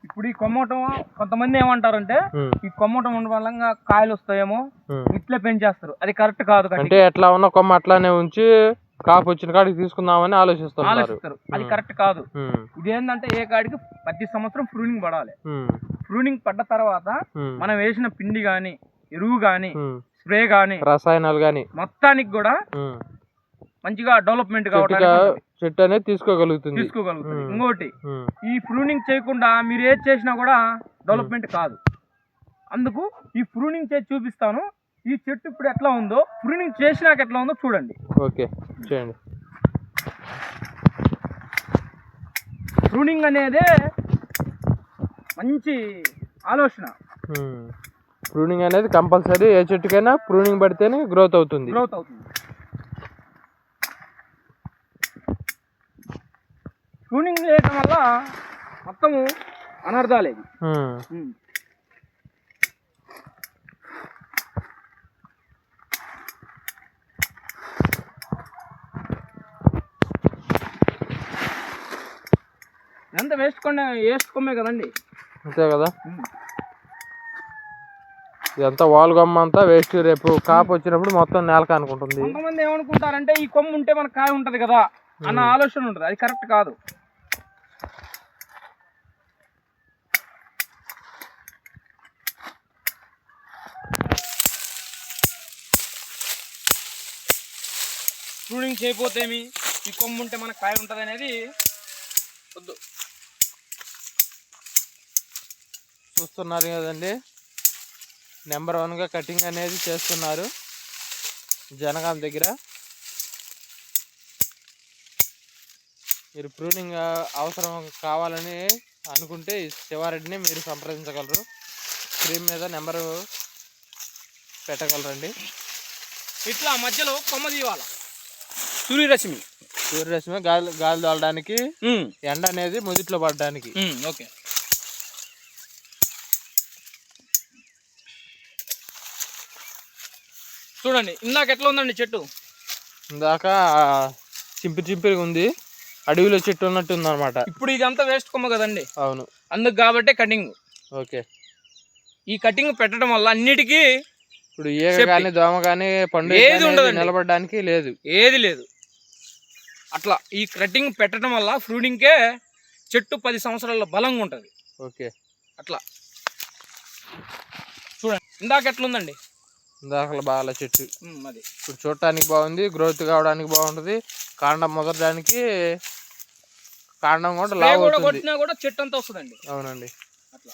ఇప్పుడు ఈ కొమ్మటం కొంతమంది ఏమంటారంటే ఈ కొమ్మటం ఉండడం వల్ల కాయలు వస్తాయేమో ఇట్లే పెంచేస్తారు. అది కరెక్ట్ కాదు. అంటే ఎట్లా ఉన్న కొమ్మ అట్లానే ఉంచి కాపు వచ్చిన కాడికి తీసుకుందామని ఆలోచిస్తారు. అది కరెక్ట్ కాదు. ఇదేంటంటే ఏ కాడికి ప్రతి సంవత్సరం ప్రూనింగ్ పడాలి. ప్రూనింగ్ పడ్డ తర్వాత మనం వేసిన పిండి గాని, ఎరువు గాని, స్ప్రే గాని, రసాయనాలు గాని మొత్తానికి కూడా మంచిగా డెవలప్మెంట్ కావడానికి చెట్టు అనేది తీసుకోగలుగుతుంది. ఇంకోటి, ఈ ప్రూనింగ్ చేయకుండా మీరు ఏది చేసినా కూడా డెవలప్మెంట్ కాదు. అందుకు ఈ ప్రూనింగ్ చేసి చూపిస్తాను. ఈ చెట్టు ఇప్పుడు ఎట్లా ఉందో, ప్రూనింగ్ చేసినాక ఎట్లా ఉందో చూడండి. ఓకే, చేయండి. ప్రూనింగ్ అనేది మంచి ఆలోచన. ప్రూనింగ్ అనేది కంపల్సరీ. ఏ చెట్టుకైనా ప్రూనింగ్ పడితేనే గ్రోత్ అవుతుంది. ప్రూనింగ్ చేయడం వల్ల మొత్తము అనర్థాలేదు. ఎంత వేసుకోమే కదండి. అంతే కదా. ఇదంతా వాల్ కొమ్మ అంతా వేస్ట్. రేపు కాపు వచ్చినప్పుడు మొత్తం నేలక అనుకుంటుంది. కొంతమంది ఏమనుకుంటారంటే ఈ కొమ్మ ఉంటే మనకు కాయ ఉంటది కదా అన్న ఆలోచన ఉంటుంది. అది కరెక్ట్ కాదు. ప్రూనింగ్ చేయకపోతేమి ఈ కొమ్ము ఉంటే మనకు కాయ ఉంటుంది అనేది వద్దు. చూస్తున్నారు కదండి, నెంబర్ 1గా కటింగ్ అనేది చేస్తున్నారు జనగాం దగ్గర. మీరు ప్రూనింగ్ అవసరం కావాలని అనుకుంటే శివారెడ్డిని మీరు సంప్రదించగలరు. స్క్రీన్ మీద నెంబరు పెట్టగలరండి. ఇట్లా మధ్యలో కొమ్మ తీయాలి. సూర్యరశ్మి గాలి తోలడానికి, ఎండ అనేది మొదట్లో పడడానికి. ఓకే, చూడండి ఇందాక ఎట్లా ఉందండి చెట్టు. ఇందాక చింపిగా ఉంది, అడవిలో చెట్టు ఉన్నట్టు ఉంది అనమాట. ఇప్పుడు ఇదంతా వేస్ట్ కొమ్మ కదండి. అవును, అందుకు కాబట్టి కటింగ్. ఓకే, ఈ కటింగ్ పెట్టడం వల్ల అన్నిటికీ ఇప్పుడు ఈగ కానీ దోమ కానీ పండు ఏది ఉండదు, నిలబడడానికి ఏది లేదు. అట్లా ఈ కటింగ్ పెట్టడం వల్ల ఫ్రూటింగ్కే చెట్టు 10 సంవత్సరాల బలంగా ఉంటుంది. ఓకే, అట్లా చూడండి ఇందాక ఎట్లుందండి. ఇందాక బాగా చెట్టు అది ఇప్పుడు చూడటానికి బాగుంది, గ్రోత్ కావడానికి బాగుంటుంది. కాండం మొదలడానికి కాండం కూడా లావు అవుతుంది. కొట్టినా కూడా చెట్టు అంతా వస్తుందండి. అవునండి. అట్లా